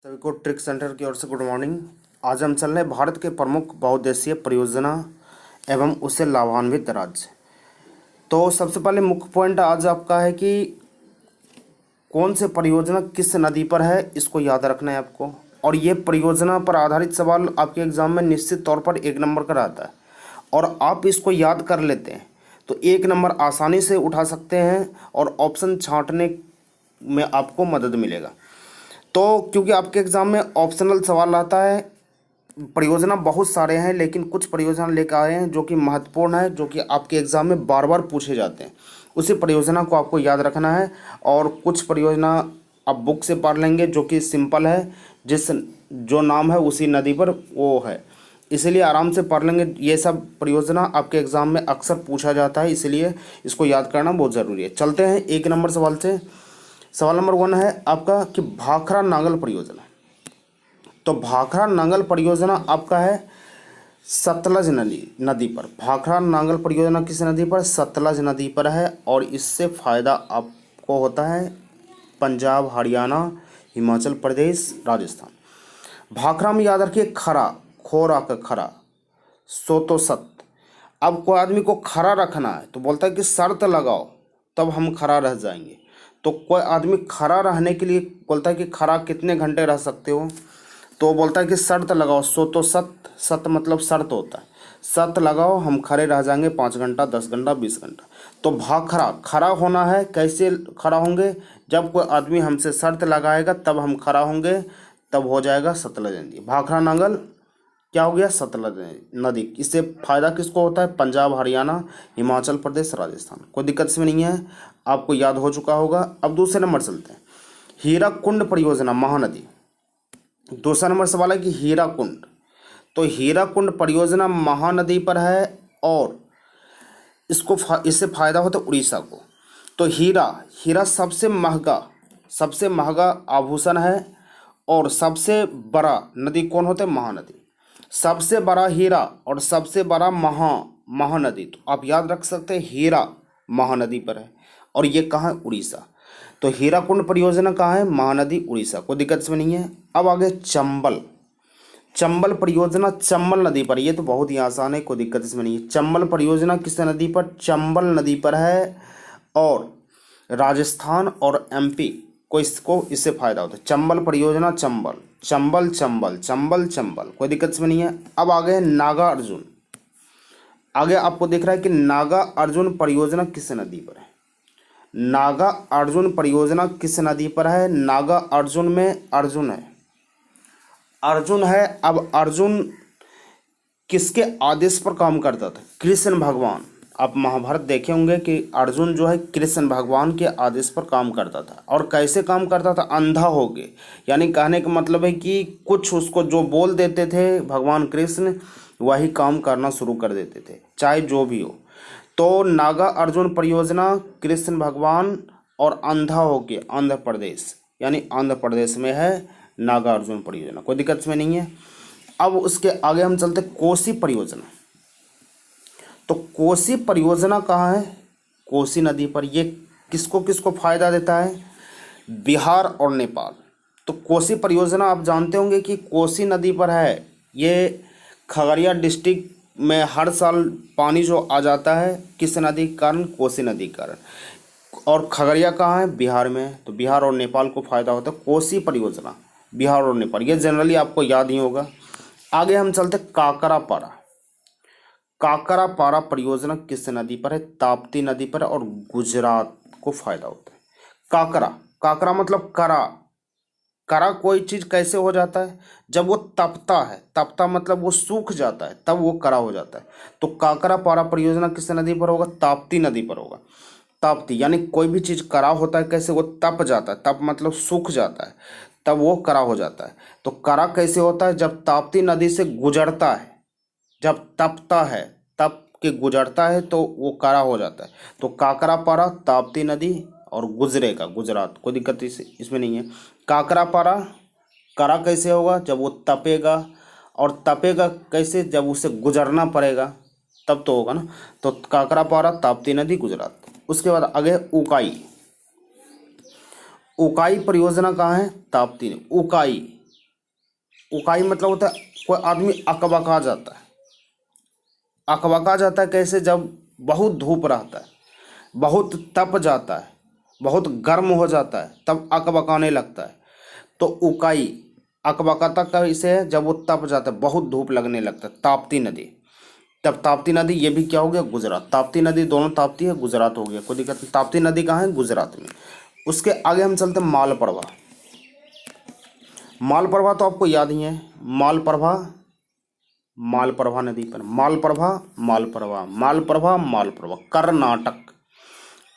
सभी को trick centre की ओर से गुड मॉर्निंग। आज हम चल रहे हैं भारत के प्रमुख बहुउद्देशीय परियोजना एवं उससे लाभान्वित राज्य। तो सबसे पहले मुख्य पॉइंट आज आपका है कि कौन से परियोजना किस नदी पर है, इसको याद रखना है आपको। और ये परियोजना पर आधारित सवाल आपके एग्जाम में निश्चित तौर पर 1 नंबर का आता है और आप इसको याद कर लेते हैं तो 1 नंबर आसानी से उठा सकते हैं और ऑप्शन छांटने में आपको मदद मिलेगा। तो क्योंकि आपके एग्ज़ाम में ऑप्शनल सवाल आता है, परियोजना बहुत सारे हैं लेकिन कुछ परियोजना लेकर आए हैं जो कि महत्वपूर्ण है, जो कि आपके एग्ज़ाम में बार बार पूछे जाते हैं। उसी परियोजना को आपको याद रखना है और कुछ परियोजना आप बुक से पढ़ लेंगे जो कि सिंपल है, जो नाम है उसी नदी पर वो है, इसीलिए आराम से पढ़ लेंगे। ये सब परियोजना आपके एग्ज़ाम में अक्सर पूछा जाता है, इसलिए इसको याद करना बहुत ज़रूरी है। चलते हैं 1 नंबर सवाल से। सवाल नंबर 1 है आपका कि भाखड़ा नांगल परियोजना। तो भाखड़ा नांगल परियोजना आपका है सतलज नदी पर। भाखड़ा नांगल परियोजना किस नदी पर? सतलज नदी पर है और इससे फ़ायदा आपको होता है पंजाब, हरियाणा, हिमाचल प्रदेश, राजस्थान। भाखड़ा में याद रखिए खरा, खोरा का खरा, सो तो सत। अब कोई आदमी को खरा रखना है तो बोलता है कि शर्त लगाओ तब हम खरा रह जाएंगे। तो कोई आदमी खरा रहने के लिए बोलता है कि खरा कितने घंटे रह सकते हो, तो बोलता है कि शर्त लगाओ, सो तो सत। सत मतलब शर्त होता है, शर्त लगाओ हम खड़े रह जाएंगे 5 घंटा, 10 घंटा, 20 घंटा। तो भाखड़ा खड़ा होना है, कैसे खड़ा होंगे? जब कोई आदमी हमसे शर्त लगाएगा तब हम खड़ा होंगे, तब हो जाएगा सतलज नदी। भाखड़ा नांगल क्या हो गया? सतलज नदी। इससे फ़ायदा किसको होता है? पंजाब, हरियाणा, हिमाचल प्रदेश, राजस्थान। कोई दिक्कत इसमें नहीं है, आपको याद हो चुका होगा। अब दूसरे नंबर चलते हैं, हीराकुंड परियोजना महानदी। दूसरा नंबर सवाल है कि हीराकुंड। तो हीराकुंड परियोजना महानदी पर है और इससे फ़ायदा होता है उड़ीसा को। तो हीरा सबसे महंगा आभूषण है और सबसे बड़ा नदी कौन होता है? महानदी। सबसे बड़ा हीरा और सबसे बड़ा महानदी, तो आप याद रख सकते हैं हीरा महानदी पर है और ये कहाँ है? उड़ीसा। तो हीराकुंड परियोजना कहाँ है? महानदी, उड़ीसा। कोई दिक्कत इसमें नहीं है। अब आगे चंबल परियोजना चंबल नदी पर। ये तो बहुत ही आसान है, कोई दिक्कत इसमें नहीं है। चंबल परियोजना किस नदी पर? चंबल नदी पर है और राजस्थान और एमपी को इससे फायदा होता है। चंबल परियोजना, चंबल, कोई दिक्कत इसमें नहीं है। अब आगे नागा अर्जुन। आगे आपको दिख रहा है कि नागा अर्जुन परियोजना किस नदी पर है? नागा अर्जुन परियोजना किस नदी पर है? नागा अर्जुन में अर्जुन है। अब अर्जुन किसके आदेश पर काम करता था? कृष्ण भगवान। आप महाभारत देखे होंगे कि अर्जुन जो है कृष्ण भगवान के आदेश पर काम करता था। और कैसे काम करता था? अंधा हो गए, यानी कहने का मतलब है कि कुछ उसको जो बोल देते थे भगवान कृष्ण, वही काम करना शुरू कर देते थे, चाहे जो भी हो। तो नागा अर्जुन परियोजना कृष्ण भगवान और अंधा हो के आंध्र प्रदेश, यानी आंध्र प्रदेश में है नागा अर्जुन परियोजना। कोई दिक्कत इसमें नहीं है। अब उसके आगे हम चलते कोसी परियोजना। तो कोसी परियोजना कहाँ है? कोसी नदी पर। ये किसको किसको फायदा देता है? बिहार और नेपाल। तो कोसी परियोजना आप जानते होंगे कि कोसी नदी पर है। ये खगड़िया डिस्ट्रिक्ट में हर साल पानी जो आ जाता है किस नदी के कारण? कोसी नदी के कारण। और खगड़िया कहाँ है? बिहार में। तो बिहार और नेपाल को फायदा होता है। कोसी परियोजना बिहार और नेपाल, ये जनरली आपको याद ही होगा। आगे हम चलते काकरापारा परियोजना किस नदी पर है? ताप्ती नदी पर और गुजरात को फायदा होता है। काकरा मतलब करा कोई चीज कैसे हो जाता है? जब वो तपता मतलब वो सूख जाता है, तब वो करा हो जाता है। तो काकरापारा परियोजना किस नदी पर होगा? ताप्ती नदी पर होगा। ताप्ती यानी कोई भी चीज करा होता है कैसे? वो तप जाता है, तप मतलब सूख जाता है, तब वो करा हो जाता है। तो करा कैसे होता है? जब ताप्ती नदी से गुजरता है, जब तपता है, तप के गुजरता है तो वो करा हो जाता है। तो काकरापारा ताप्ती नदी और गुजरेगा गुजरात। कोई दिक्कत इसमें नहीं है। काकरापारा करा कैसे होगा? जब वो तपेगा, और तपेगा कैसे? जब उसे गुजरना पड़ेगा तब तो होगा ना। तो काकरापारा ताप्ती नदी गुजरात। उसके बाद आगे उकाई परियोजना कहाँ है? ताप्ती। उकाई उकाई मतलब होता है कोई आदमी अकबका जाता है। अकबका जाता है कैसे? जब बहुत धूप रहता है, बहुत तप जाता है, बहुत गर्म हो जाता है, तब अकबकाने लगता है। तो उकाई अकबकाता का इसे है जब वो तप जाता है, बहुत धूप लगने लगता है। ताप्ती नदी, तब ताप्ती नदी, ये भी क्या हो गया? गुजरात। ताप्ती नदी दोनों ताप्ती है, गुजरात हो गया, कोई दिक्कत नहीं। ताप्ती नदी कहाँ है? गुजरात में। उसके आगे हम चलते हैं मालप्रभा। मालप्रभा तो आपको याद ही है, मालप्रभा, मालप्रभा नदी पर मालप्रभा, मालप्रभा, मालप्रभा, मालप्रभा, कर्नाटक।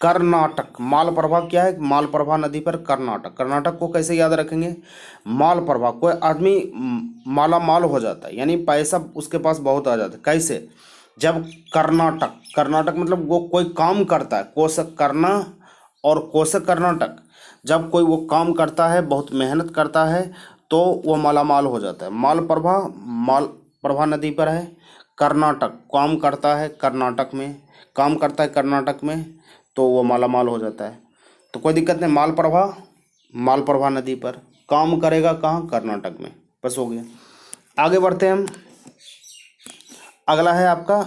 कर्नाटक मालप्रभा क्या है? मालप्रभा नदी पर कर्नाटक। कर्नाटक को कैसे याद रखेंगे? मालप्रभा, कोई आदमी माला माल हो जाता है, यानी पैसा उसके पास बहुत आ जाता है। कैसे? जब कर्नाटक, कर्नाटक मतलब वो कोई काम करता है, कोशक करना और कोशक कर्नाटक, जब कोई वो काम करता है, बहुत मेहनत करता है, तो वो माला माल हो जाता है। मालप्रभा, मालप्रभा नदी पर है। कर्नाटक काम करता है, कर्नाटक में काम करता है, कर्नाटक में, तो वो माला माल हो जाता है। तो कोई दिक्कत नहीं। मालप्रभा, मालप्रभा नदी पर काम करेगा, कहाँ? कर्नाटक में। बस हो गया। आगे बढ़ते हैं हम। अगला है आपका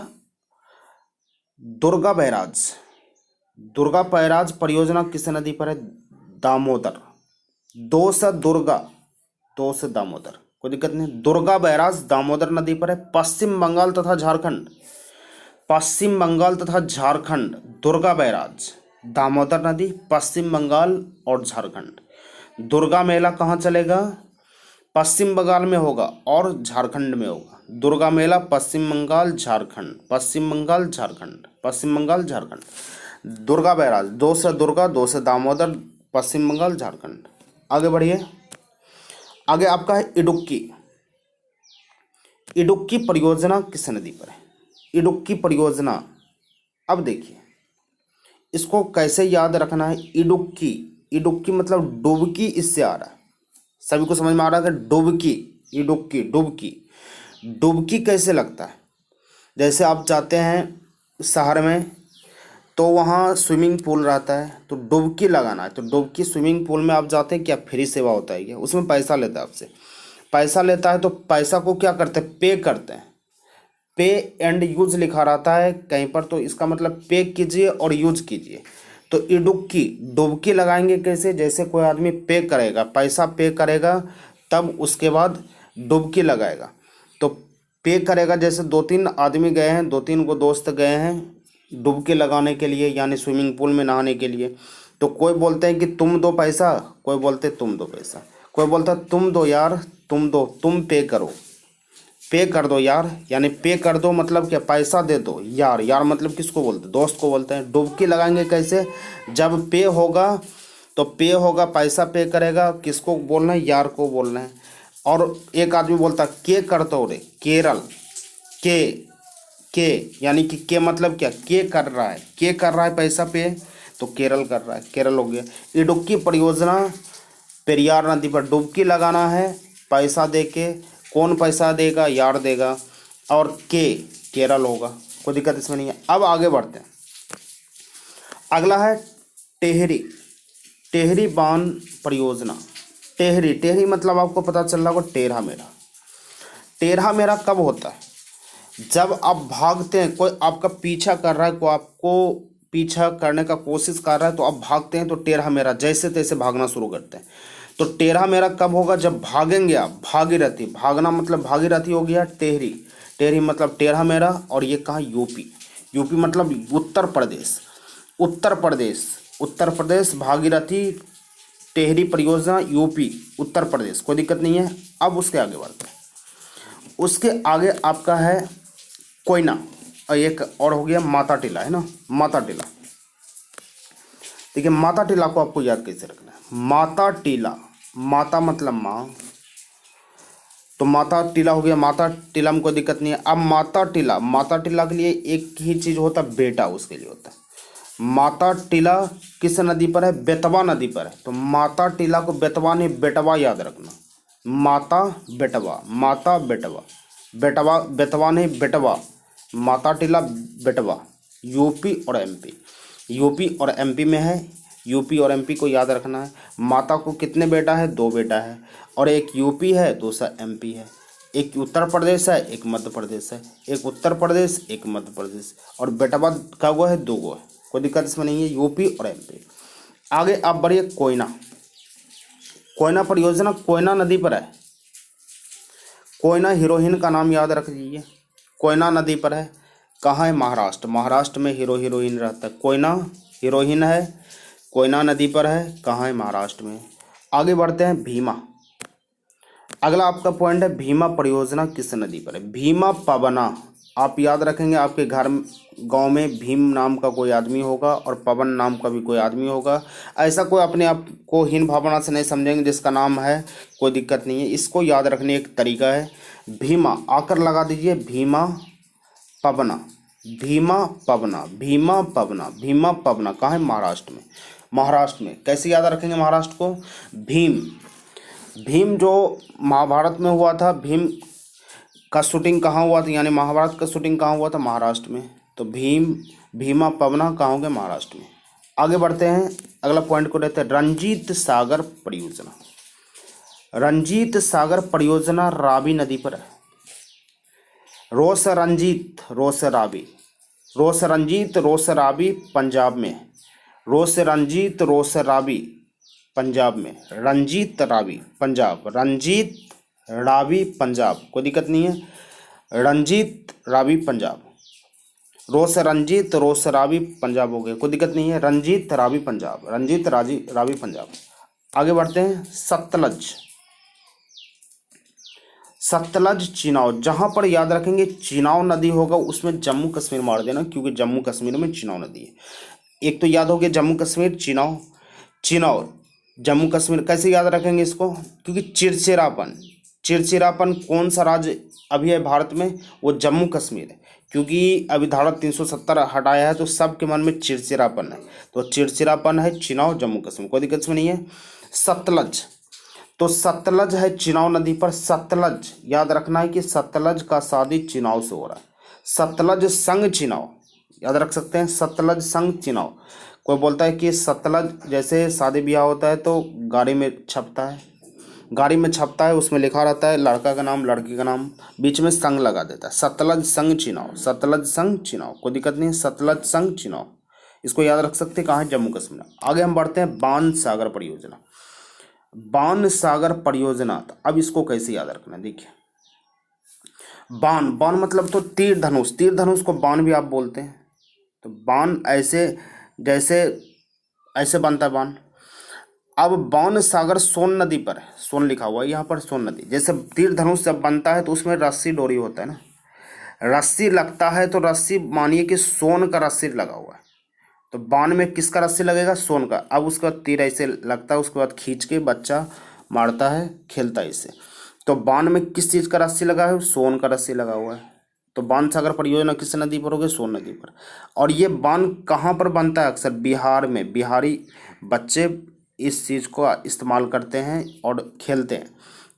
दुर्गा बैराज। दुर्गा बैराज परियोजना किस नदी पर है? दामोदर। दो से दुर्गा, दो से दामोदर, कोई दिक्कत नहीं। दुर्गा बैराज दामोदर नदी पर है। पश्चिम बंगाल तथा झारखंड, पश्चिम बंगाल तथा झारखंड, दुर्गा बैराज, दामोदर नदी, पश्चिम बंगाल और झारखंड। दुर्गा मेला कहाँ चलेगा? पश्चिम बंगाल में होगा और झारखंड में होगा। दुर्गा मेला पश्चिम बंगाल झारखंड, पश्चिम बंगाल झारखंड, पश्चिम बंगाल झारखंड। दुर्गा बैराज, दो से दुर्गा, दो से दामोदर, पश्चिम बंगाल झारखंड। आगे बढ़िए। आगे आपका है इडुक्की। इडुक्की परियोजना किस नदी पर है? इडुक्की परियोजना, अब देखिए इसको कैसे याद रखना है। इडुक्की, इडुक्की मतलब डुबकी, इससे आ रहा है। सभी को समझ में आ रहा है कि डुबकी, इडुक्की, डुबकी। डुबकी कैसे लगता है? जैसे आप जाते हैं शहर में, तो वहाँ स्विमिंग पूल रहता है, तो डुबकी लगाना है। तो डुबकी स्विमिंग पूल में आप जाते हैं, क्या फ्री सेवा होता है क्या? उसमें पैसा लेता है आपसे, पैसा लेता है। तो पैसा को क्या करते हैं? पे करते हैं। पे एंड यूज लिखा रहता है कहीं पर, तो इसका मतलब पे कीजिए और यूज कीजिए। तो इडुक्की, डुबकी लगाएंगे कैसे? जैसे कोई आदमी पे करेगा, पैसा पे करेगा, तब उसके बाद डुबकी लगाएगा। तो पे करेगा, जैसे दो तीन आदमी गए हैं, दो तीन को दोस्त गए हैं डुबकी लगाने के लिए, यानी स्विमिंग पूल में नहाने के लिए। तो कोई बोलते हैं कि तुम दो पैसा, कोई बोलते तुम दो पैसा, कोई बोलता तुम दो यार, तुम दो, तुम पे करो, पे कर दो यार, यानी पे कर दो मतलब क्या? पैसा दे दो यार। यार मतलब किसको बोलते हैं? दोस्त को बोलते हैं। डुबकी लगाएंगे कैसे? जब पे होगा, तो पे होगा, पैसा पे करेगा, किसको बोलना है? यार को बोलना है। और एक आदमी बोलता के कर दो रे, केरल, के यानी कि के मतलब क्या? के कर रहा है, के कर रहा है पैसा पे, तो केरल कर रहा है, केरल हो गया। इडुक्की परियोजना पेरियार नदी पर डुबकी लगाना है, पैसा दे के। कौन पैसा देगा? यार देगा। और के केरल होगा, कोई दिक्कत इसमें नहीं है। अब आगे बढ़ते हैं। अगला है टेहरी। टेहरी बांध परियोजना। टेहरी, टेहरी मतलब आपको पता चल रहा होगा टेढ़ा मेढ़ा। टेढ़ा मेढ़ा कब होता है? जब आप भागते हैं, कोई आपका पीछा कर रहा है, कोई आपको पीछा करने का कोशिश कर रहा है, तो आप भागते हैं, तो टेढ़ा मेढ़ा जैसे तैसे भागना शुरू करते हैं। तो टेढ़ा मेढ़ा कब होगा? जब भागेंगे आप, भागीरथी, भागना मतलब भागीरथी हो गया। टेहरी, टेहरी मतलब टेढ़ा मेढ़ा। और ये कहाँ? यूपी। यूपी मतलब उत्तर प्रदेश, उत्तर प्रदेश, उत्तर प्रदेश, भागीरथी टेहरी परियोजना, यूपी, उत्तर प्रदेश, कोई दिक्कत नहीं है। अब उसके आगे बढ़ते हैं। उसके आगे आपका है कोयना, और एक और हो गया माता टीला, है ना? माता टीला, देखिए माता टीला को आपको याद कैसे रखना है। माता टीला, माता मतलब माँ, तो माता टीला हो गया। माता टीला में कोई दिक्कत नहीं है। अब माता टीला, माता टीला के लिए एक ही चीज़ होता है, बेटा उसके लिए होता है। माता टीला किस नदी पर है? बेतवा नदी पर है। तो माता टीला को बेतवा नहीं, बेटवा याद रखना। माता बेटवा, माता बेटवा, बेटवा, बेतवा नहीं बेटवा, माता टीला बेटवा। यूपी और एमपी, यूपी और एमपी में है। यूपी और एमपी को याद रखना है। माता को कितने बेटा है, 2 बेटा है, और एक यूपी है, दूसरा एमपी है। एक उत्तर प्रदेश है, एक मध्य प्रदेश है। एक उत्तर प्रदेश, एक मध्य प्रदेश, और बेटा बाद का हुआ है, 2 है। कोई दिक्कत इसमें नहीं है, यूपी और एमपी। आगे आप बढ़िए। कोयना, कोयना परियोजना कोयना नदी पर है। कोयना हीरोइन का नाम याद रख लीजिए, कोयना नदी पर है। कहाँ है, महाराष्ट्र। महाराष्ट्र में हीरोइन रहता है। कोयना हीरोइन है, कोयना नदी पर है। कहाँ है, महाराष्ट्र में। आगे बढ़ते हैं। भीमा, अगला आपका पॉइंट है, भीमा परियोजना किस नदी पर है। भीमा पवना, आप याद रखेंगे, आपके घर गांव में भीम नाम का कोई आदमी होगा और पवन नाम का भी कोई आदमी होगा। ऐसा कोई अपने आप को हीन भावना से नहीं समझेंगे जिसका नाम है, कोई दिक्कत नहीं है। इसको याद रखने एक तरीका है, भीमा आकर लगा दीजिए, भीमा पवना, भीमा पवना, भीमा पवना, भीमा पवना। कहाँ है, महाराष्ट्र में। महाराष्ट्र में कैसे याद रखेंगे महाराष्ट्र को, भीम, भीम जो महाभारत में हुआ था, भीम का शूटिंग कहाँ हुआ था, यानी महाभारत का शूटिंग कहाँ हुआ था, महाराष्ट्र में। तो भीम, भीमा पवना कहाँ होंगे, महाराष्ट्र में। आगे बढ़ते हैं, अगला पॉइंट को लेते हैं, रंजीत सागर परियोजना। रंजीत सागर परियोजना रावी नदी पर है। रोस रंजीत, रोस रावी, रोस रंजीत, रोस रावी पंजाब में। रोस रंजीत, रोस रावी पंजाब में। रंजीत रावी पंजाब, रंजीत रावी पंजाब, कोई दिक्कत नहीं है। रंजीत रावी पंजाब, रोस रंजीत, रोस रावी पंजाब हो गए, कोई दिक्कत नहीं है। रंजीत रावी पंजाब, रंजीत रावी पंजाब। आगे बढ़ते हैं। सतलज, सतलज चिनाव, जहां पर याद रखेंगे चिनाव नदी होगा उसमें जम्मू कश्मीर मार देना, क्योंकि जम्मू कश्मीर में चिनाव नदी है। एक तो याद हो गया जम्मू कश्मीर, चिनाव, चिनाव जम्मू कश्मीर। कैसे याद रखेंगे इसको, क्योंकि चिड़चिड़ापन, चिड़चिड़ापन कौन सा राज्य अभी है भारत में, वो जम्मू कश्मीर है। क्योंकि अभी धारा 370 हटाया है तो सबके मन में चिड़चिड़ापन है, तो चिड़चिड़ापन है चिनाव जम्मू कश्मीर, कोई दिक्कत में नहीं है। सतलज, तो सतलज है चिनाव नदी पर। सतलज याद रखना है कि सतलज का शादी चिनाव से हो रहा है। सतलज संग चिनाव याद रख सकते हैं, सतलज संग चिनाव। कोई बोलता है कि सतलज, जैसे शादी ब्याह होता है तो गाड़ी में छपता है, गाड़ी में छपता है, उसमें लिखा रहता है लड़का का नाम लड़की का नाम, बीच में संग लगा देता है। सतलज संग चिनाव, सतलज संग चिनाव, कोई दिक्कत नहीं है। सतलज संग चिनाव, इसको याद रख सकते हैं, कहाँ है, जम्मू कश्मीर। आगे हम बढ़ते हैं। बाण सागर परियोजना, बाण सागर परियोजना, अब इसको कैसे याद रखना, देखिए। बाण, बाण मतलब तो तीर धनुष, तीर धनुष को बाण भी आप बोलते हैं। तो बाण ऐसे, जैसे ऐसे बनता है बाण। अब बाण सागर सोन नदी पर है, सोन लिखा हुआ है यहाँ पर, सोन नदी। जैसे तीर धनुष जब बनता है तो उसमें रस्सी डोरी होता है ना, रस्सी लगता है, तो रस्सी मानिए कि सोन का रस्सी लगा हुआ है, तो बाण में किसका रस्सी लगेगा, सोन का। अब उसके बाद तीर ऐसे लगता है, उसके बाद खींच के बच्चा मारता है, खेलता है इससे। तो बाण में किस चीज़ का रस्सी लगा है, सोन का रस्सी लगा हुआ है। तो बाण सागर परियोजना किस नदी पर होगी, सोन नदी पर। और ये बाण कहाँ पर बनता है, अक्सर बिहार में, बिहारी बच्चे इस चीज़ को इस्तेमाल करते हैं और खेलते हैं।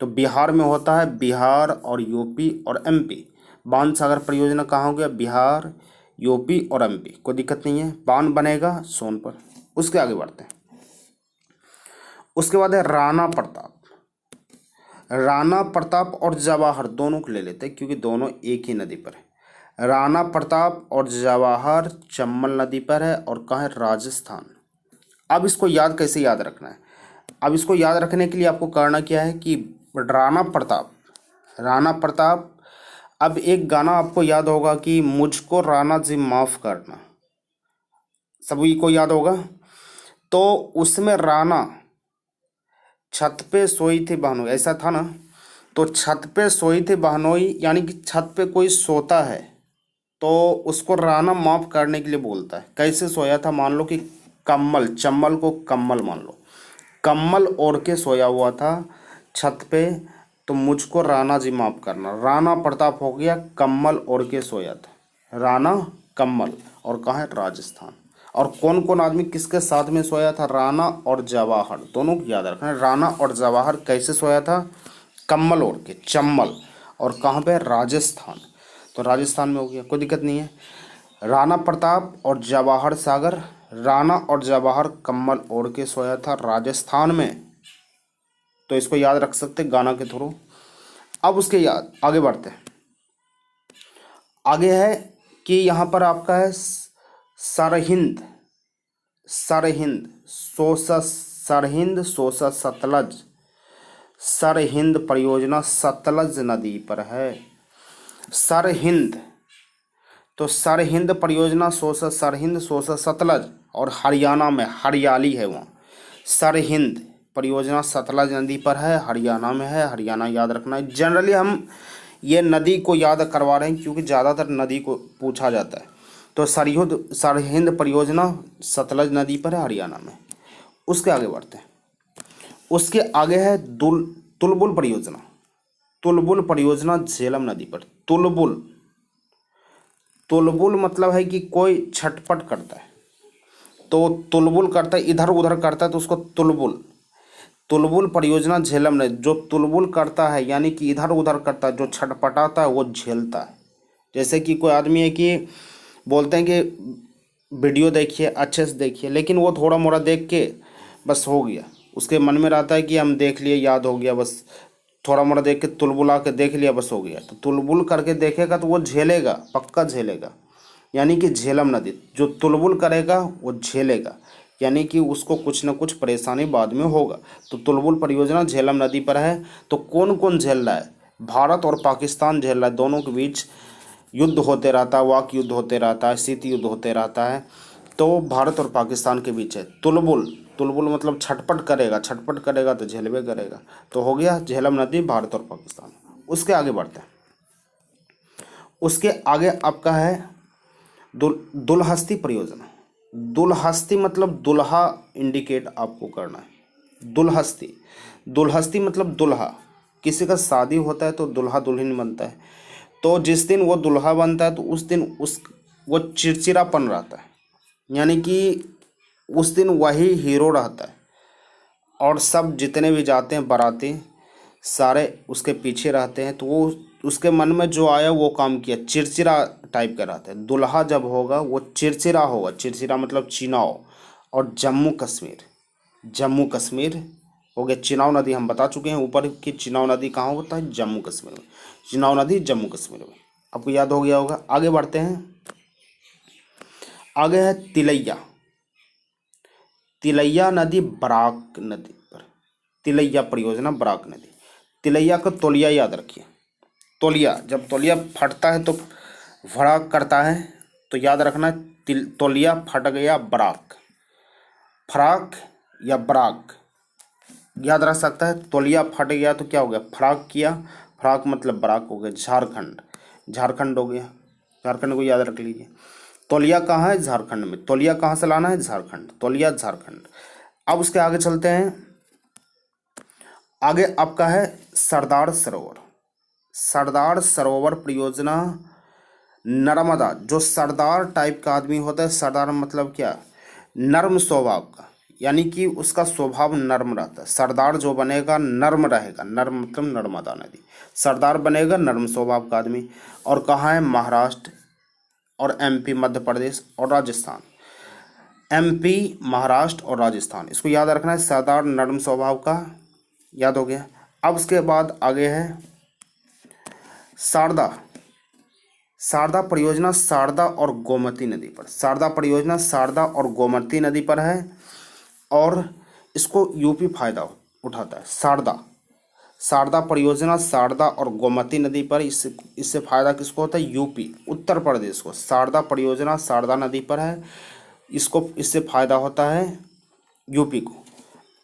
तो बिहार में होता है, बिहार और यूपी और एमपी। बाण सागर परियोजना कहाँ हो गया, बिहार, यूपी और एमपी, कोई दिक्कत नहीं है। बाण बनेगा सोन पर। उसके आगे बढ़ते हैं। उसके बाद है राणा प्रताप। राणा प्रताप और जवाहर दोनों को ले लेते हैं, क्योंकि दोनों एक ही नदी पर है। राणा प्रताप और जवाहर चंबल नदी पर है, और कहाँ है, राजस्थान। अब इसको याद कैसे याद रखना है, अब इसको याद रखने के लिए आपको करना क्या है कि राणा प्रताप, राणा प्रताप, अब एक गाना आपको याद होगा कि मुझको राणा जी माफ़ करना, सभी को याद होगा। तो उसमें राणा छत पे सोई थी बहनोई, ऐसा था ना। तो छत पे सोई थी बहनोई, यानी कि छत पे कोई सोता है तो उसको राणा माफ़ करने के लिए बोलता है। कैसे सोया था, मान लो कि कम्बल, चंबल को कम्बल मान लो, कम्बल ओढ़ के सोया हुआ था छत पे, तो मुझको राणा जी माफ़ करना। राणा प्रताप हो गया, कम्बल ओढ़ के सोया था, राणा कम्बल, और कहाँ है, राजस्थान। और कौन कौन आदमी किसके साथ में सोया था, राणा और जवाहर, दोनों को याद रखना है। राणा और जवाहर कैसे सोया था, कम्बल ओढ़ के, चंबल, और कहाँ पे, राजस्थान। तो राजस्थान में हो गया, कोई दिक्कत नहीं है। राणा प्रताप और जवाहर सागर राणा और जवाहर कम्बल ओढ़ के सोया था राजस्थान में। तो इसको याद रख सकते गाना के थ्रू। अब उसके याद आगे बढ़ते हैं। आगे है कि यहाँ पर आपका है सरहिंद, सरहिंद सोसा, सरहिंद सोसा सतलज, सरहिंद परियोजना सतलज नदी पर है। सरहिंद, तो सरहिंद परियोजना सोसा, सरहिंद सोसा सतलज, और हरियाणा में हरियाली है वहाँ। सरहिंद परियोजना सतलज नदी पर है, हरियाणा में है, हरियाणा याद रखना है। जनरली हम ये नदी को याद करवा रहे हैं क्योंकि ज़्यादातर नदी को पूछा जाता है। तो सरहिंद परियोजना सतलज नदी पर है, हरियाणा में। उसके आगे बढ़ते हैं। उसके आगे है तुलबुल परियोजना, तुलबुल परियोजना झेलम नदी पर। तुलबुल, तुलबुल मतलब है कि कोई छटपट करता है, तो तुलबुल करता है, इधर उधर करता है, तो उसको तुलबुल, तुलबुल परियोजना झेलम नदी। जो तुलबुल करता है यानी कि इधर उधर करता है, जो छटपटाता है वो झेलता है। जैसे कि कोई आदमी है कि बोलते हैं कि वीडियो देखिए, अच्छे से देखिए, लेकिन वो थोड़ा मोड़ा देख के बस हो गया, उसके मन में रहता है कि हम देख लिए, याद हो गया, बस थोड़ा मोड़ा देख के तुलबुला के देख लिया, बस हो गया। तो तुलबुल करके देखेगा तो वो झेलेगा, पक्का झेलेगा, यानी कि झेलम नदी। जो तुलबुल करेगा वो झेलेगा, यानी कि उसको कुछ न कुछ परेशानी बाद में होगा। तो तुलबुल परियोजना झेलम नदी पर है। तो कौन कौन झेल रहा है? भारत और पाकिस्तान झेल रहा है, दोनों के बीच युद्ध होते रहता है, वाक युद्ध होते रहता है, शीत युद्ध होते रहता है। तो भारत और पाकिस्तान के बीच है तुलबुल। तुलबुल मतलब छटपट करेगा, छटपट करेगा तो झेलवे करेगा। तो हो गया झेलम नदी, भारत और पाकिस्तान। उसके आगे बढ़ते हैं। उसके आगे आपका है दुलहस्ती परियोजना। दुलहस्ती मतलब दुल्हा इंडिकेट आपको करना है। दुलहस्ती, दुलहस्ती मतलब दुल्हा, किसी का शादी होता है तो दुल्हा दुल्हन बनता है। तो जिस दिन वो दुल्हा बनता है तो उस दिन वो चिड़चिड़ापन रहता है, यानी कि उस दिन वही हीरो रहता है, और सब जितने भी जाते हैं बाराती सारे उसके पीछे रहते हैं। तो वो उसके मन में जो आया वो काम किया, चिड़चिड़ा टाइप का रहता है। दुल्हा जब होगा वो चिड़चिड़ा होगा, चिड़चिड़ा मतलब चिनाव। और जम्मू कश्मीर, जम्मू कश्मीर हो गया। चिनाव नदी हम बता चुके हैं ऊपर की, चिनाव नदी कहाँ होता है? जम्मू कश्मीर में। चिनाव नदी जम्मू कश्मीर में, आपको याद हो गया होगा। आगे बढ़ते हैं। आगे है तिलैया, तिलैया नदी बराक नदी पर, तिलैया परियोजना बराक नदी। तिलैया का तौलिया याद रखिए। तौलिया, जब तौलिया फटता है तो भड़ाक करता है, तो याद रखना तौलिया फट गया बराक, फराक या बराक याद रख सकता है। तौलिया फट गया तो क्या हो गया? फराक किया, फराक मतलब बराक हो गया। झारखंड, झारखंड हो गया, झारखंड को याद रख लीजिए। तौलिया कहाँ है? झारखंड में। तौलिया कहाँ से लाना है? झारखंड, तौलिया झारखंड। अब उसके आगे चलते हैं। आगे आपका है सरदार सरोवर, सरदार सरोवर परियोजना नर्मदा। जो सरदार टाइप का आदमी होता है, सरदार मतलब क्या? नर्म स्वभाव का, यानी कि उसका स्वभाव नर्म रहता है। सरदार जो बनेगा नर्म रहेगा, नर्म मतलब नर्मदा नदी। सरदार बनेगा नर्म स्वभाव का आदमी। और कहाँ है? महाराष्ट्र और एमपी, मध्य प्रदेश और राजस्थान। एमपी, महाराष्ट्र और राजस्थान, इसको याद रखना है। सरदार नर्म स्वभाव का, याद हो गया। अब उसके बाद आगे है शारदा, शारदा परियोजना शारदा और गोमती नदी पर। शारदा परियोजना शारदा और गोमती नदी पर है, और इसको यूपी फायदा उठाता है। शारदा, शारदा परियोजना शारदा और गोमती नदी पर, इससे फायदा किसको होता है? यूपी, उत्तर प्रदेश को। शारदा परियोजना शारदा नदी पर है, इससे फायदा होता है यूपी को।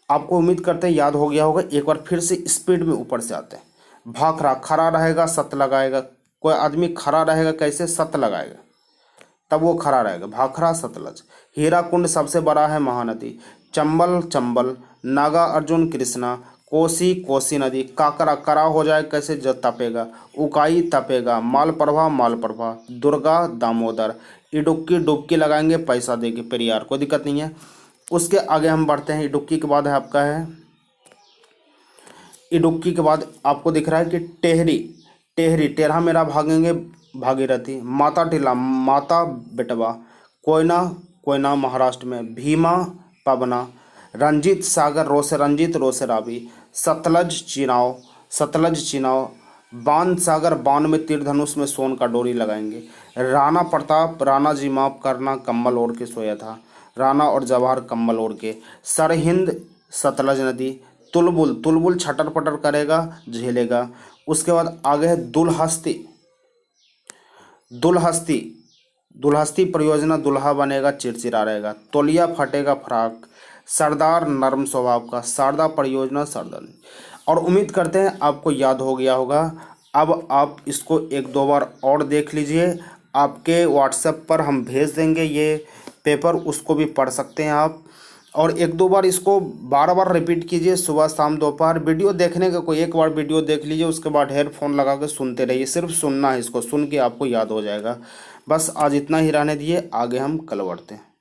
आपको उम्मीद करते हैं याद हो गया होगा। एक बार फिर से स्पीड में ऊपर से आते हैं। भाखड़ा, खड़ा रहेगा सत लगाएगा। कोई आदमी खड़ा रहेगा कैसे? सत लगाएगा, तब वो खड़ा रहेगा। भाखड़ा, सतलज। हीराकुंड सबसे बड़ा है महानदी। चंबल, चंबल। नागा अर्जुन, कृष्णा। कोसी, कोसी नदी। काकरा, करा हो जाए कैसे? जो तपेगा। उकाई, तपेगा। मालप्रभा, मालप्रभा। दुर्गा, दामोदर। इडुक्की, डुबकी लगाएंगे पैसा देके, पेरियार, कोई दिक्कत नहीं है। उसके आगे हम बढ़ते हैं। इडुक्की के बाद है आपका है, इडुक्की के बाद आपको दिख रहा है कि टेहरी, टेहरी, टेढ़ा मेरा भागेंगे भागीरथी। माता टीला, माता बेटवा। कोयना, कोयना महाराष्ट्र में, भीमा पवना, रंजीत सागर रोसे रंजीत रोसे रावी, सतलज चिनाव, बांध सागर बांध में तीर धनुष में सोन का डोरी लगाएंगे। राणा प्रताप, राणा जी माफ करना, कम्बल ओढ़ के सोया था, राणा और जवाहर कम्बल ओढ़ के। सरहिंद सतलज नदी, तुलबुल, तुलबुल छटर पटर करेगा, झेलेगा। उसके बाद आगे है दुलहस्ती, दुलहस्ती, दुलहस्ती परियोजना, दुल्हा बनेगा, चिरचिरा रहेगा। तौलिया फटेगा फराक, सरदार नरम स्वभाव का, शारदा परियोजना, सरदार। और उम्मीद करते हैं आपको याद हो गया होगा। अब आप इसको एक दो बार और देख लीजिए, आपके व्हाट्सएप पर हम भेज देंगे ये पेपर, उसको भी पढ़ सकते हैं आप। और एक दो बार इसको बार बार रिपीट कीजिए, सुबह शाम दोपहर। वीडियो देखने का कोई एक बार वीडियो देख लीजिए, उसके बाद हेडफोन लगा के सुनते रहिए, सिर्फ सुनना है, इसको सुन के आपको याद हो जाएगा। बस आज इतना ही रहने दिए, आगे हम कल बढ़ते हैं।